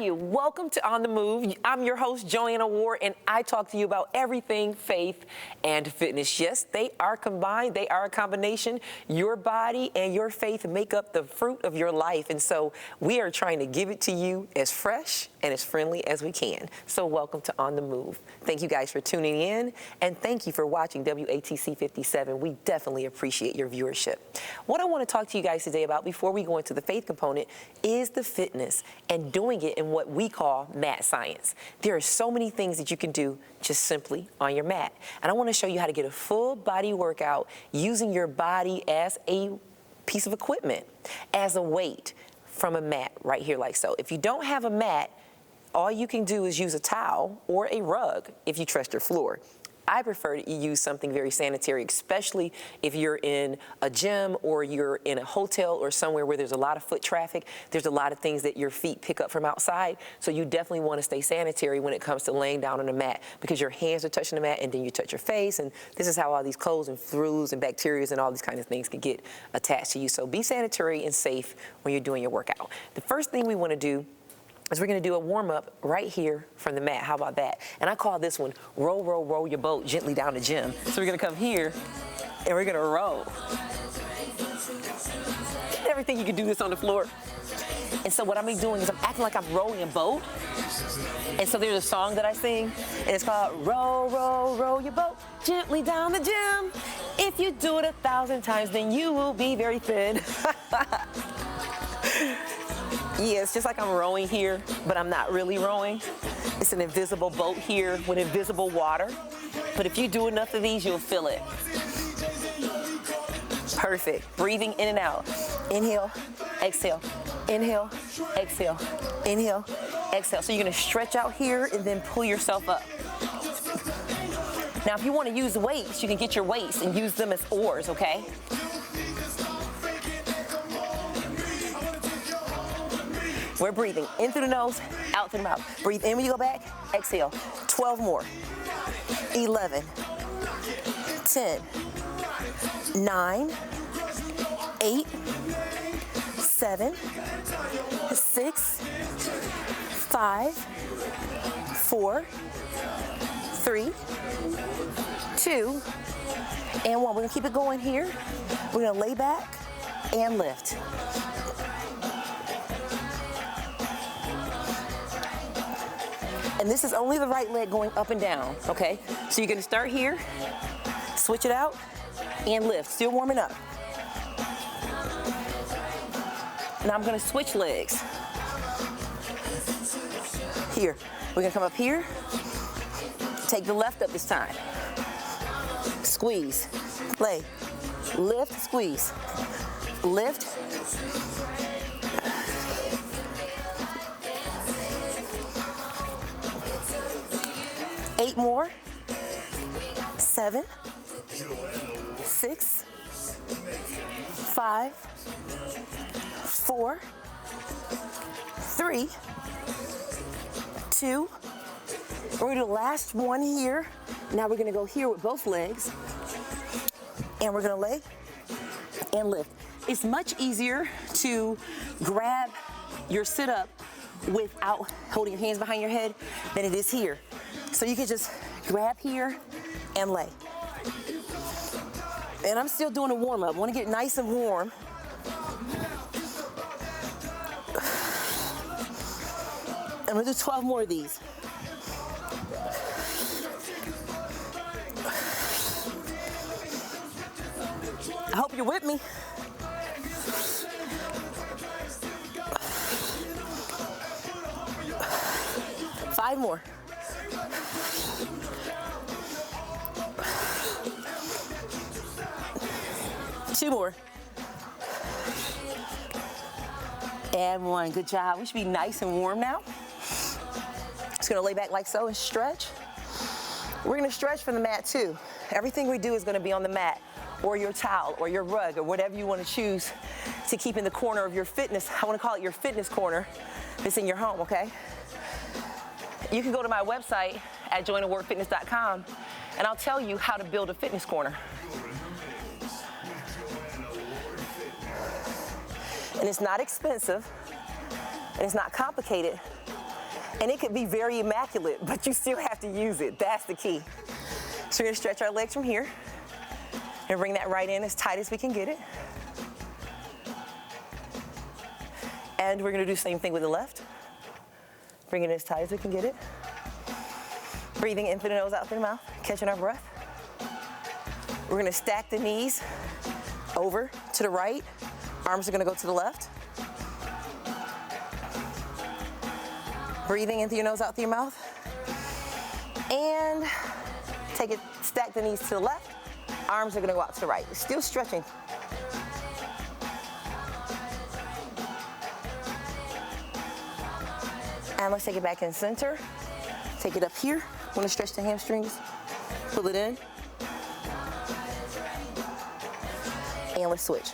you? Welcome to On the Move. I'm your host, JoAnna Ward, and I talk to you about everything faith and fitness. Yes, they are combined. They are a combination. Your body and your faith make up the fruit of your life. And so we are trying to give it to you as fresh and as friendly as we can. So welcome to On the Move. Thank you guys for tuning in, and thank you for watching WATC 57. We definitely appreciate your viewership. What I want to talk to you guys today about before we go into the faith component is the fitness and doing it in what we call mat science. There are so many things that you can do just simply on your mat. And I want to show you how to get a full body workout using your body as a piece of equipment, as a weight from a mat right here like so. If you don't have a mat, all you can do is use a towel or a rug if you trust your floor. I prefer to use something very sanitary, especially if you're in a gym or you're in a hotel or somewhere where there's a lot of foot traffic. There's a lot of things that your feet pick up from outside. So you definitely want to stay sanitary when it comes to laying down on a mat, because your hands are touching the mat and then you touch your face. And this is how all these colds and flus and bacteria and all these kinds of things can get attached to you. So be sanitary and safe when you're doing your workout. The first thing we want to do is we're going to do a warm-up right here from the mat. How about that? And I call this one roll, roll, roll your boat gently down the gym. So we're going to come here and we're going to roll. Never think you can do this on the floor. And so what I'm doing is I'm acting like I'm rowing a boat. And so there's a song that I sing, and it's called Roll, Roll, Roll Your Boat Gently Down the Gym. If you do it 1,000 times, then you will be very thin. Yeah, it's just like I'm rowing here, but I'm not really rowing. It's an invisible boat here with invisible water. But if you do enough of these, you'll feel it. Perfect. Breathing in and out. Inhale, exhale. Inhale, exhale. Inhale, exhale. So you're going to stretch out here and then pull yourself up. Now, if you want to use weights, you can get your weights and use them as oars, okay? We're breathing in through the nose, out through the mouth. Breathe in when you go back, exhale. 12 more. 11, 10, 9, 8, 7, 6, 5, 4, 3, 2, and 1. We're gonna keep it going here. We're gonna lay back and lift. And this is only the right leg going up and down, okay? So you're gonna start here, switch it out, and lift. Still warming up. Now I'm gonna switch legs. Here, we're gonna come up here, take the left up this time. Squeeze, lay, lift, squeeze, lift. Eight more. 7, 6, 5, 4, 3, 2. We're gonna do the last one here. Now we're gonna go here with both legs. And we're gonna lay and lift. It's much easier to grab your sit-up without holding your hands behind your head than it is here. So you can just grab here and lay. And I'm still doing a warm-up. I want to get nice and warm. I'm gonna do 12 more of these. I hope you're with me. Five more. Two more. And one. Good job. We should be nice and warm now. Just gonna lay back like so and stretch. We're gonna stretch from the mat too. Everything we do is gonna be on the mat or your towel or your rug or whatever you want to choose to keep in the corner of your fitness. I want to call it your fitness corner that's in your home, okay? You can go to my website at JoAnnaWardFitness.com and I'll tell you how to build a fitness corner. And it's not expensive and it's not complicated, And it could be very immaculate, but you still have to use it. That's the key. So we're gonna stretch our legs from here and bring that right in as tight as we can get it. And we're gonna do the same thing with the left. Bring it in as tight as we can get it. Breathing in through the nose, out through the mouth, catching our breath. We're gonna stack the knees over to the right. Arms are gonna go to the left. Breathing in through your nose, out through your mouth. And take it, stack the knees to the left. Arms are gonna go out to the right. Still stretching. And let's take it back in center. Take it up here. Want to stretch the hamstrings. Pull it in. And let's switch.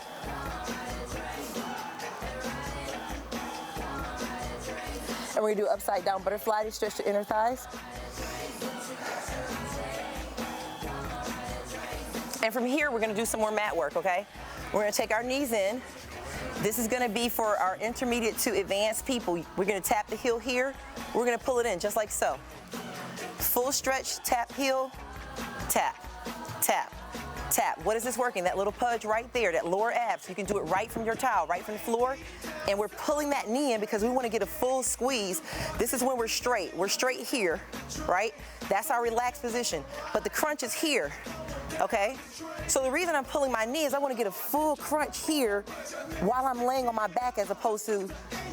And we're gonna do upside down butterfly to stretch the inner thighs. And from here, we're gonna do some more mat work, okay? We're gonna take our knees in. This is gonna be for our intermediate to advanced people. We're gonna tap the heel here. We're gonna pull it in just like so. Full stretch, tap heel, tap, tap, tap. What is this working? That little pudge right there, that lower abs. You can do it right from your towel, right from the floor. And we're pulling that knee in because we wanna get a full squeeze. This is when we're straight. We're straight here, right? That's our relaxed position. But the crunch is here, okay? So the reason I'm pulling my knee is I wanna get a full crunch here while I'm laying on my back as opposed to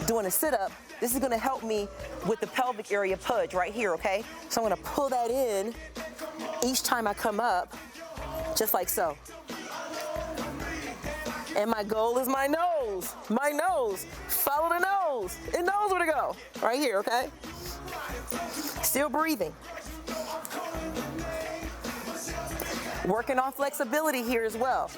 doing a sit-up. This is gonna help me with the pelvic area pudge right here, okay? So I'm gonna pull that in each time I come up, just like so. And my goal is my nose, my nose. Follow the nose. It knows where to go, right here, okay? Still breathing. Working on flexibility here as well.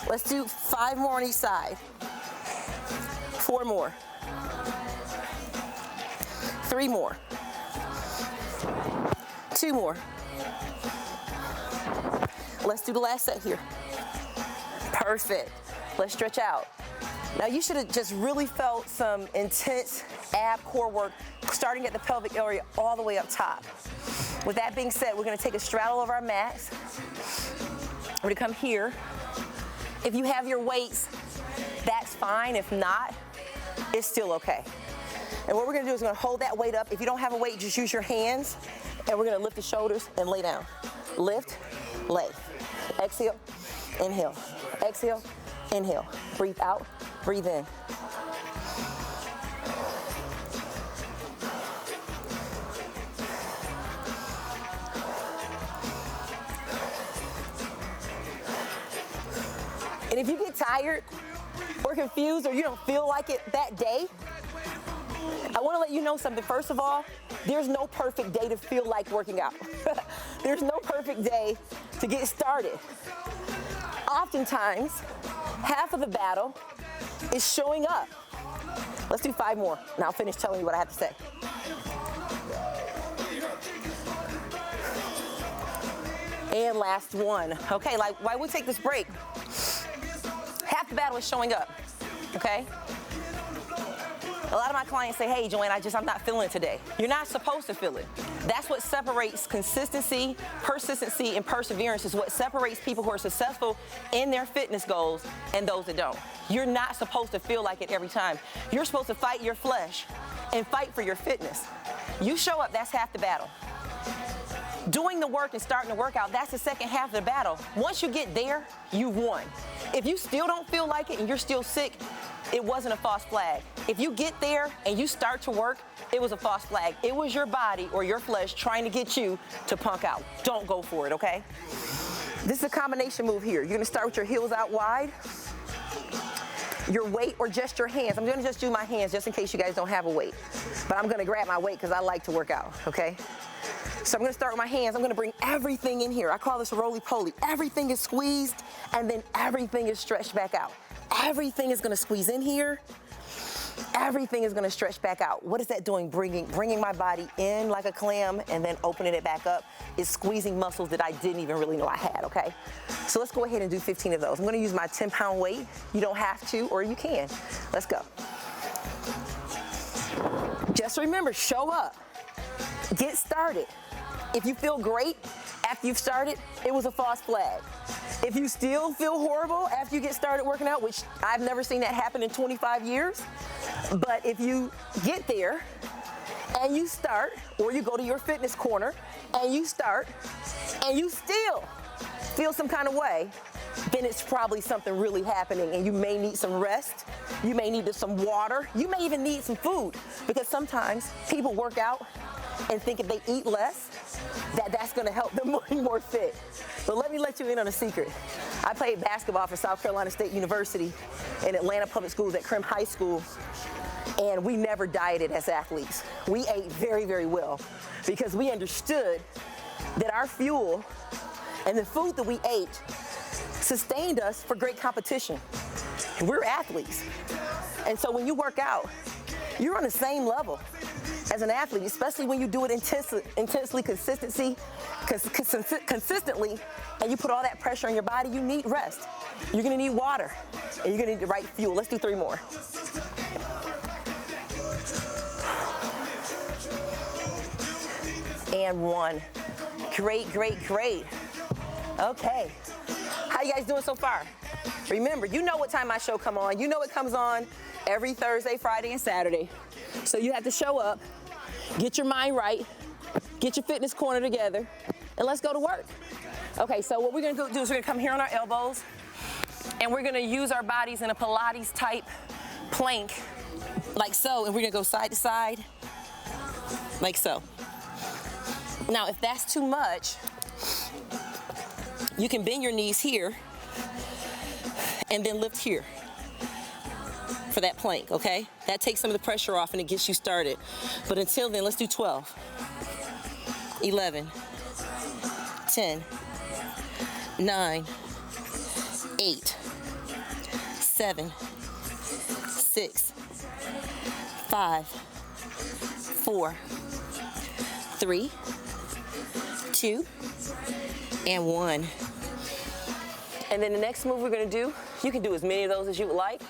Let's do 5 more on each side. 4 more. 3 more. 2 more. Let's do the last set here. Perfect. Let's stretch out. Now you should have just really felt some intense ab core work starting at the pelvic area all the way up top. With that being said, we're gonna take a straddle of our mats. We're gonna come here. If you have your weights, that's fine. If not, it's still okay. And what we're gonna do is we're gonna hold that weight up. If you don't have a weight, just use your hands. And we're gonna lift the shoulders and lay down. Lift, lay. Exhale, inhale. Exhale, inhale. Breathe out, breathe in. And if you get tired or confused or you don't feel like it that day, I want to let you know something. First of all, there's no perfect day to feel like working out. There's no perfect day to get started. Oftentimes, half of the battle is showing up. Let's do 5 more, and I'll finish telling you what I have to say. And last one. Okay, like while we take this break, half the battle is showing up, okay? A lot of my clients say, hey, JoAnna, I'm not feeling it today. You're not supposed to feel it. That's what separates consistency, persistency, and perseverance is what separates people who are successful in their fitness goals and those that don't. You're not supposed to feel like it every time. You're supposed to fight your flesh and fight for your fitness. You show up, that's half the battle. Doing the work and starting the workout, that's the second half of the battle. Once you get there, you've won. If you still don't feel like it and you're still sick, it wasn't a false flag. If you get there and you start to work, it was a false flag. It was your body or your flesh trying to get you to punk out. Don't go for it, okay? This is a combination move here. You're gonna start with your heels out wide, your weight or just your hands. I'm gonna just do my hands just in case you guys don't have a weight. But I'm gonna grab my weight because I like to work out, okay? So I'm gonna start with my hands. I'm gonna bring everything in here. I call this roly-poly. Everything is squeezed and then everything is stretched back out. Everything is gonna squeeze in here everything is gonna stretch back out. What is that doing? Bringing my body in like a clam and then opening it back up. Is squeezing muscles that I didn't even really know I had, okay? So let's go ahead and do 15 of those. I'm gonna use my 10-pound weight. You don't have to, or you can. Let's go. Just remember, show up, get started. If you feel great after you've started, it was a false flag. If you still feel horrible after you get started working out, which I've never seen that happen in 25 years, but if you get there and you start, or you go to your fitness corner and you start, and you still feel some kind of way, then it's probably something really happening, and you may need some rest, you may need some water, you may even need some food, because sometimes people work out and think if they eat less, that's gonna help them be more fit. But let me let you in on a secret. I played basketball for South Carolina State University and Atlanta Public Schools at Crim High School, and we never dieted as athletes. We ate very, very well because we understood that our fuel and the food that we ate sustained us for great competition. We're athletes. And so when you work out, you're on the same level as an athlete, especially when you do it consistently, and you put all that pressure on your body, you need rest. You're gonna need water, and you're gonna need the right fuel. Let's do 3 more. And 1. Great, great, great. Okay. How you guys doing so far? Remember, you know what time my show come on. You know it comes on every Thursday, Friday, and Saturday. So you have to show up, get your mind right, get your fitness corner together, and let's go to work. Okay, so what we're gonna do is we're gonna come here on our elbows, and we're gonna use our bodies in a Pilates type plank, like so, and we're gonna go side to side, like so. Now, if that's too much, you can bend your knees here and then lift here for that plank, okay? That takes some of the pressure off and it gets you started. But until then, let's do 12, 11, 10, 9, 8, 7, 6, 5, 4, 3, 2, and 1. And then the next move we're gonna do, you can do as many of those as you would like.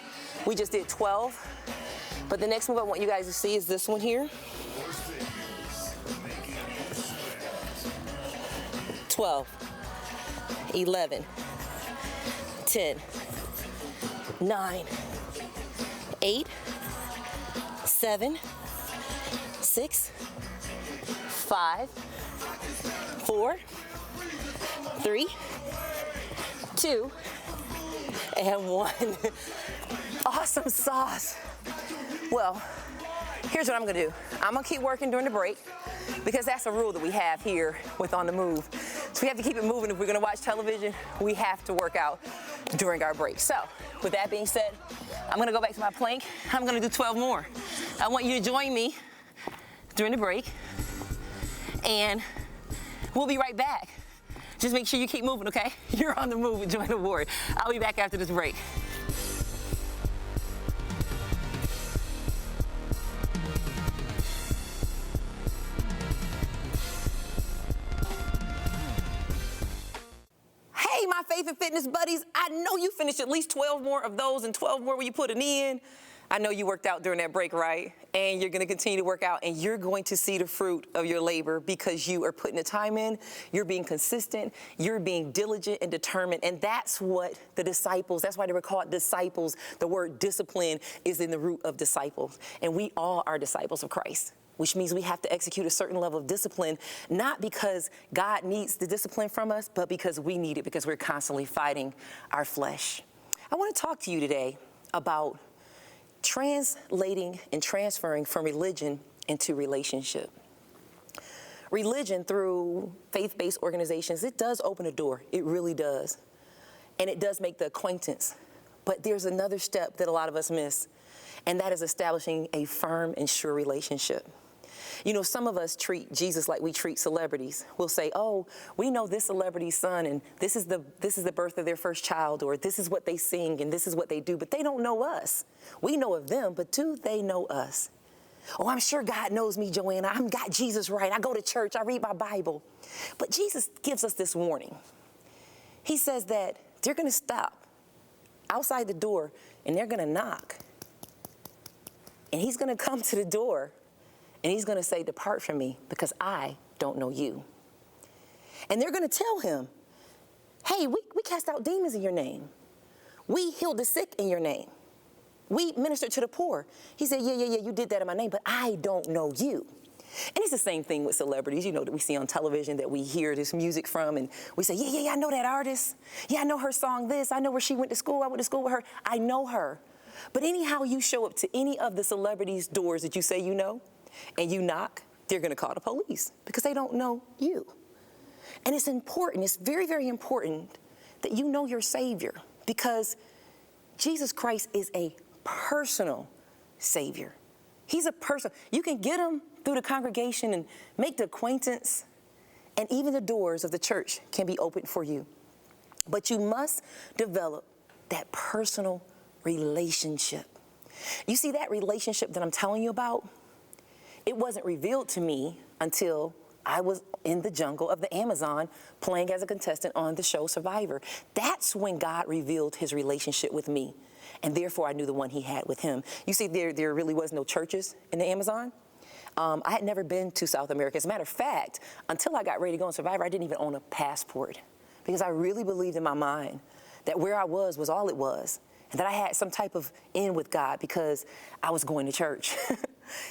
We just did 12. But the next move I want you guys to see is this one here. 12, 11, 10, 9, 8, 7, 6, 5, 4, 3, 2, and 1. Awesome sauce. Well, here's what I'm gonna do. I'm gonna keep working during the break because that's a rule that we have here with On the Move. So we have to keep it moving. If we're gonna watch television, we have to work out during our break. So with that being said, I'm gonna go back to my plank. I'm gonna do 12 more. I want you to join me during the break, and we'll be right back. Just make sure you keep moving, okay? You're On the Move with JoAnna Ward. I'll be back after this break. Hey, my faith and fitness buddies, I know you finished at least 12 more of those and 12 more when you put it in. I know you worked out during that break, right? And you're gonna continue to work out, and you're going to see the fruit of your labor because you are putting the time in, you're being consistent, you're being diligent and determined, and that's what the disciples, that's why they were called disciples. The word discipline is in the root of disciples, and we all are disciples of Christ, which means we have to execute a certain level of discipline, not because God needs the discipline from us, but because we need it, because we're constantly fighting our flesh. I wanna talk to you today about translating and transferring from religion into relationship. Religion, through faith-based organizations, it does open a door. It really does. And it does make the acquaintance. But there's another step that a lot of us miss, and that is establishing a firm and sure relationship. You know, some of us treat Jesus like we treat celebrities. We'll say, oh, we know this celebrity's son, and this is the birth of their first child, or this is what they sing, and this is what they do, but they don't know us. We know of them, but do they know us? Oh, I'm sure God knows me, JoAnna. I've got Jesus right. I go to church. I read my Bible. But Jesus gives us this warning. He says that they're going to stop outside the door, and they're going to knock. And he's going to come to the door, and he's going to say, depart from me, because I don't know you. And they're going to tell him, hey, we cast out demons in your name. We healed the sick in your name. We ministered to the poor. He said, yeah, you did that in my name, but I don't know you. And it's the same thing with celebrities, you know, that we see on television, that we hear this music from, and we say, yeah, I know that artist. Yeah, I know her song this. I know where she went to school. I went to school with her. I know her. But anyhow you show up to any of the celebrities' doors that you say you know, and you knock, they're going to call the police because they don't know you. And it's important, it's very, very important that you know your Savior, because Jesus Christ is a personal Savior. He's a person. You can get him through the congregation and make the acquaintance, and even the doors of the church can be opened for you. But you must develop that personal relationship. You see, that relationship that I'm telling you about, it wasn't revealed to me until I was in the jungle of the Amazon playing as a contestant on the show Survivor. That's when God revealed his relationship with me, and therefore I knew the one he had with him. You see, there really was no churches in the Amazon. I had never been to South America. As a matter of fact, until I got ready to go on Survivor, I didn't even own a passport, because I really believed in my mind that where I was all it was, and that I had some type of in with God, because I was going to church.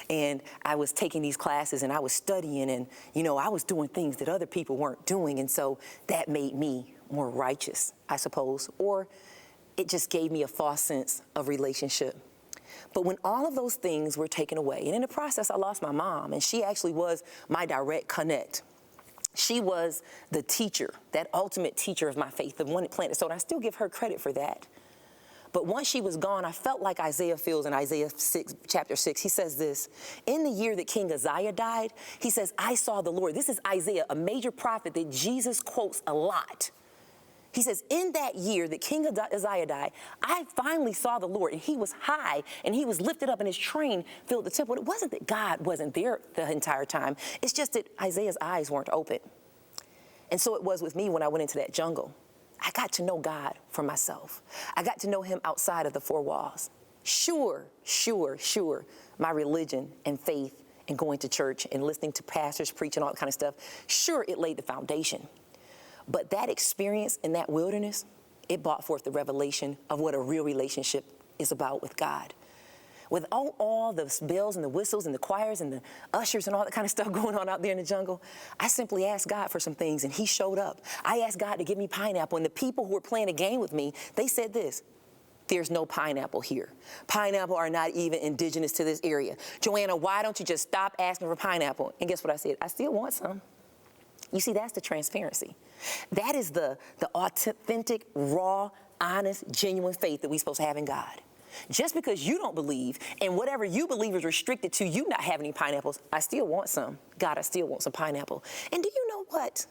And I was taking these classes, and I was studying, and, you know, I was doing things that other people weren't doing. And so that made me more righteous, I suppose, or it just gave me a false sense of relationship. But when all of those things were taken away, and in the process, I lost my mom, and she actually was my direct connect. She was the teacher, that ultimate teacher of my faith, the one that planted. So I still give her credit for that. But once she was gone, I felt like Isaiah feels in Isaiah 6, chapter 6. He says this, in the year that King Uzziah died, he says, I saw the Lord. This is Isaiah, a major prophet that Jesus quotes a lot. He says, in that year that King Uzziah died, I finally saw the Lord, and he was high, and he was lifted up, and his train filled the temple. It wasn't that God wasn't there the entire time. It's just that Isaiah's eyes weren't open. And so it was with me when I went into that jungle. I got to know God for myself. I got to know him outside of the four walls. Sure, my religion and faith and going to church and listening to pastors preach and all that kind of stuff, sure, it laid the foundation. But that experience in that wilderness, it brought forth the revelation of what a real relationship is about with God. With all the bells and the whistles and the choirs and the ushers and all that kind of stuff going on out there in the jungle, I simply asked God for some things, and he showed up. I asked God to give me pineapple, and the people who were playing a game with me, they said this, there's no pineapple here. Pineapple are not even indigenous to this area. JoAnna, why don't you just stop asking for pineapple? And guess what I said? I still want some. You see, that's the transparency. That is the authentic, raw, honest, genuine faith that we're supposed to have in God. Just because you don't believe, and whatever you believe is restricted to you not having any pineapples, I still want some. God, I still want some pineapple. And do you know what?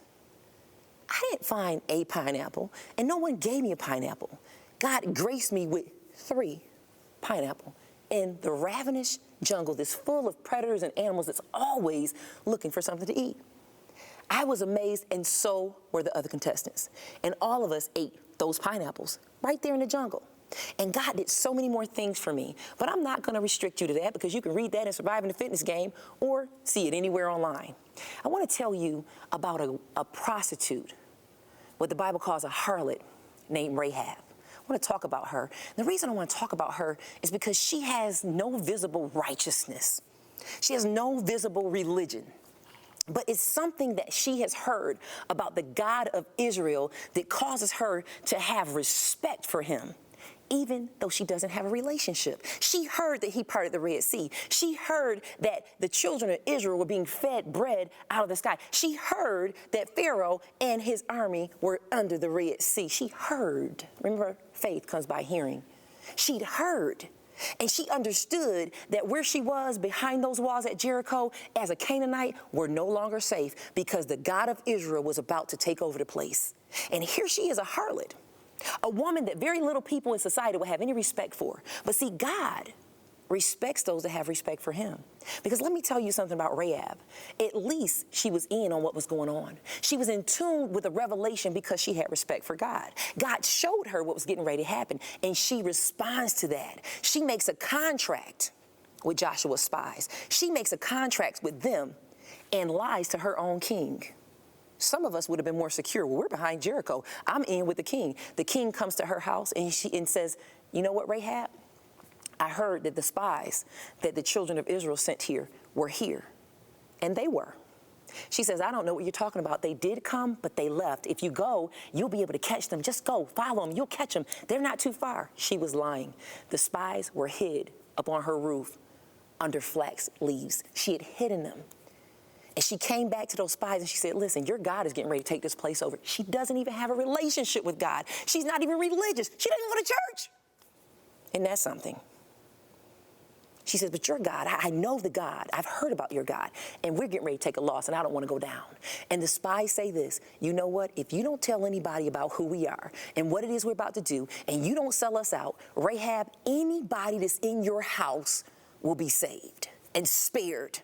I didn't find a pineapple, and no one gave me a pineapple. God graced me with 3 pineapple in the ravenous jungle that's full of predators and animals that's always looking for something to eat. I was amazed, and so were the other contestants. And all of us ate those pineapples right there in the jungle. And God did so many more things for me. But I'm not going to restrict you to that, because you can read that in Surviving the Fitness Game or see it anywhere online. I want to tell you about a prostitute, what the Bible calls a harlot, named Rahab. I want to talk about her. The reason I want to talk about her is because she has no visible righteousness. She has no visible religion. But it's something that she has heard about the God of Israel that causes her to have respect for him, even though she doesn't have a relationship. She heard that he parted the Red Sea. She heard that the children of Israel were being fed bread out of the sky. She heard that Pharaoh and his army were under the Red Sea. She heard. Remember, faith comes by hearing. She'd heard And she understood that where she was behind those walls at Jericho as a Canaanite were no longer safe because the God of Israel was about to take over the place. And here she is, a harlot, a woman that very little people in society will have any respect for. But see, God respects those that have respect for him. Because let me tell you something about Rahab. At least she was in on what was going on. She was in tune with the revelation because she had respect for God. God showed her what was getting ready to happen, and she responds to that. She makes a contract with Joshua's spies. She makes a contract with them and lies to her own king. Some of us would have been more secure. Well, we're behind Jericho. I'm in with the king. The king comes to her house and says, you know what, Rahab? I heard that the spies that the children of Israel sent here were here. And they were. She says, I don't know what you're talking about. They did come, but they left. If you go, you'll be able to catch them. Just go, follow them. You'll catch them. They're not too far. She was lying. The spies were hid up on her roof under flax leaves. She had hidden them. And she came back to those spies and she said, listen, your God is getting ready to take this place over. She doesn't even have a relationship with God. She's not even religious. She doesn't even go to church. Isn't that something? She says, but your God, I know the God. I've heard about your God. And we're getting ready to take a loss, and I don't want to go down. And the spies say this, you know what? If you don't tell anybody about who we are and what it is we're about to do, and you don't sell us out, Rahab, anybody that's in your house will be saved and spared.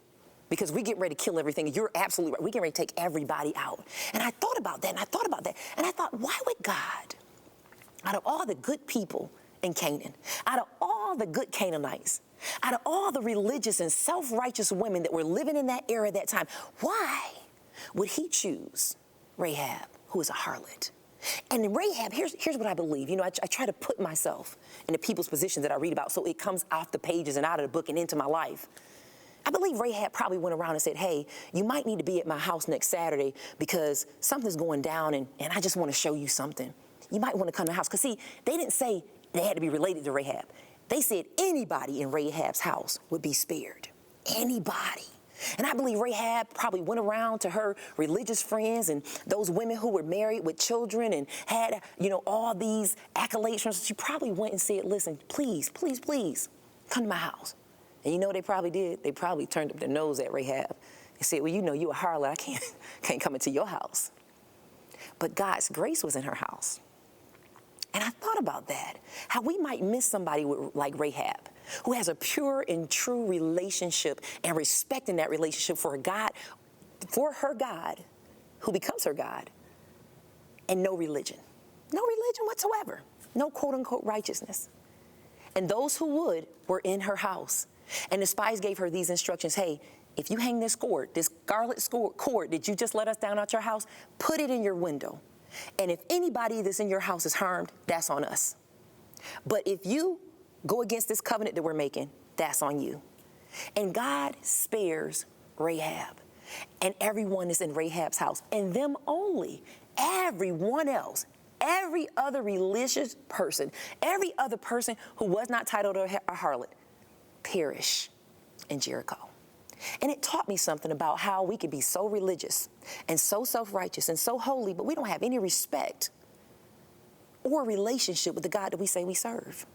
Because we get ready to kill everything. You're absolutely right. We get ready to take everybody out. And I thought about that, and I thought about that. And I thought, why would God, out of all the good people in Canaan, out of all the good Canaanites, out of all the religious and self-righteous women that were living in that era at that time, why would he choose Rahab, who is a harlot? And Rahab, here's what I believe. You know, I try to put myself in the people's position that I read about so it comes off the pages and out of the book and into my life. I believe Rahab probably went around and said, hey, you might need to be at my house next Saturday because something's going down and I just want to show you something. You might want to come to the house. Because, see, they didn't say they had to be related to Rahab. They said anybody in Rahab's house would be spared. Anybody. And I believe Rahab probably went around to her religious friends and those women who were married with children and had, you know, all these accolades from. She probably went and said, listen, please, please, please, come to my house. And you know what they probably did? They probably turned up their nose at Rahab and said, well, you know, you a harlot. I can't come into your house. But God's grace was in her house. And I thought about that, how we might miss somebody like Rahab, who has a pure and true relationship and respect in that relationship for her God, who becomes her God, and no religion whatsoever, no quote unquote righteousness. And those who would were in her house. And the spies gave her these instructions. Hey, if you hang this cord, this scarlet cord that you just let us down out your house, put it in your window. And if anybody that's in your house is harmed, that's on us. But if you go against this covenant that we're making, that's on you. And God spares Rahab and everyone that's in Rahab's house, and them only. Everyone else, every other religious person, every other person who was not titled a harlot, perish in Jericho. And it taught me something about how we can be so religious and so self-righteous and so holy, but we don't have any respect or relationship with the God that we say we serve.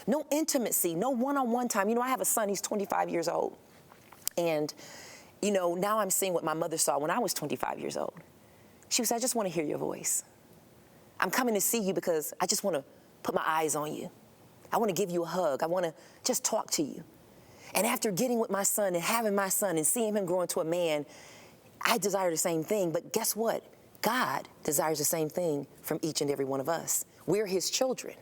No intimacy, no one-on-one time. You know, I have a son, he's 25 years old. And, you know, now I'm seeing what my mother saw when I was 25 years old. She said, I just want to hear your voice. I'm coming to see you because I just want to put my eyes on you. I want to give you a hug. I want to just talk to you. And after getting with my son and having my son and seeing him grow into a man, I desire the same thing. But guess what? God desires the same thing from each and every one of us. We're his children.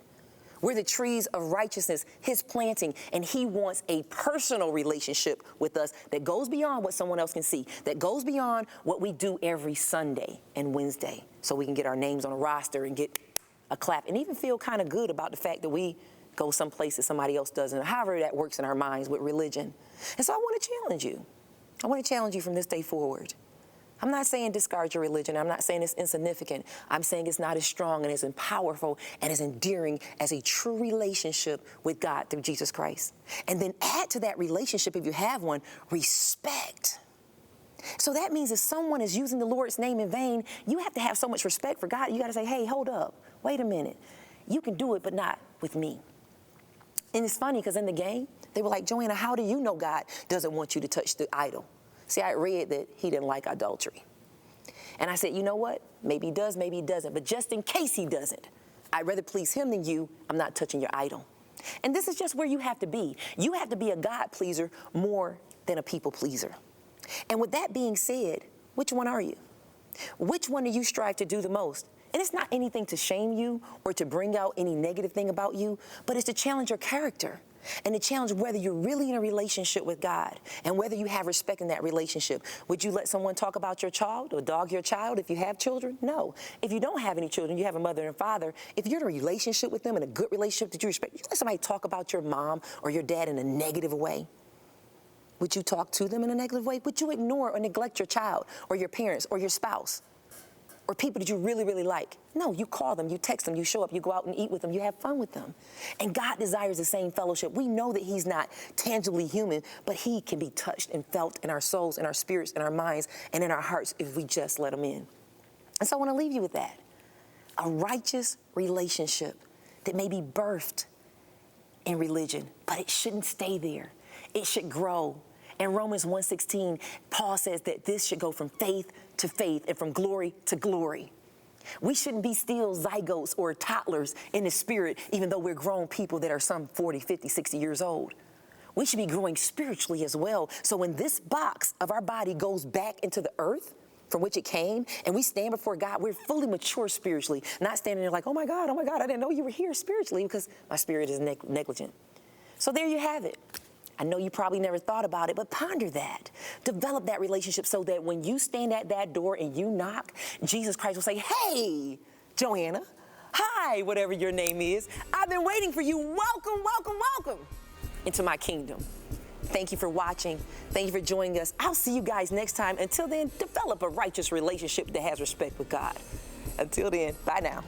We're the trees of righteousness, his planting, and he wants a personal relationship with us that goes beyond what someone else can see, that goes beyond what we do every Sunday and Wednesday, so we can get our names on a roster and get a clap and even feel kind of good about the fact that we go someplace that somebody else doesn't, however that works in our minds with religion. And so I want to challenge you. I want to challenge you from this day forward. I'm not saying discard your religion. I'm not saying it's insignificant. I'm saying it's not as strong and as powerful and as endearing as a true relationship with God through Jesus Christ. And then add to that relationship, if you have one, respect. So that means if someone is using the Lord's name in vain, you have to have so much respect for God. You got to say, hey, hold up. Wait a minute. You can do it, but not with me. And it's funny because in the game, they were like, JoAnna, how do you know God doesn't want you to touch the idol? See, I read that he didn't like adultery. And I said, you know what? Maybe he does, maybe he doesn't. But just in case he doesn't, I'd rather please him than you. I'm not touching your idol. And this is just where you have to be. You have to be a God pleaser more than a people pleaser. And with that being said, which one are you? Which one do you strive to do the most? And it's not anything to shame you or to bring out any negative thing about you, but it's to challenge your character and to challenge whether you're really in a relationship with God and whether you have respect in that relationship. Would you let someone talk about your child or dog your child if you have children? No. If you don't have any children, you have a mother and father, if you're in a relationship with them, in a good relationship that you respect, you let somebody talk about your mom or your dad in a negative way. Would you talk to them in a negative way? Would you ignore or neglect your child or your parents or your spouse? Or people that you really, really like? No, you call them, you text them, you show up, you go out and eat with them, you have fun with them. And God desires the same fellowship. We know that he's not tangibly human, but he can be touched and felt in our souls, in our spirits, in our minds, and in our hearts if we just let him in. And so I want to leave you with that. A righteous relationship that may be birthed in religion, but it shouldn't stay there. It should grow. In Romans 1:16, Paul says that this should go from faith to faith and from glory to glory. We shouldn't be still zygotes or toddlers in the spirit, even though we're grown people that are some 40, 50, 60 years old. We should be growing spiritually as well. So when this box of our body goes back into the earth from which it came, and we stand before God, we're fully mature spiritually, not standing there like, oh my God, I didn't know you were here spiritually, because my spirit is negligent. So there you have it. I know you probably never thought about it, but ponder that. Develop that relationship so that when you stand at that door and you knock, Jesus Christ will say, hey, JoAnna, hi, whatever your name is. I've been waiting for you. Welcome, welcome, welcome into my kingdom. Thank you for watching. Thank you for joining us. I'll see you guys next time. Until then, develop a righteous relationship that has respect with God. Until then, bye now.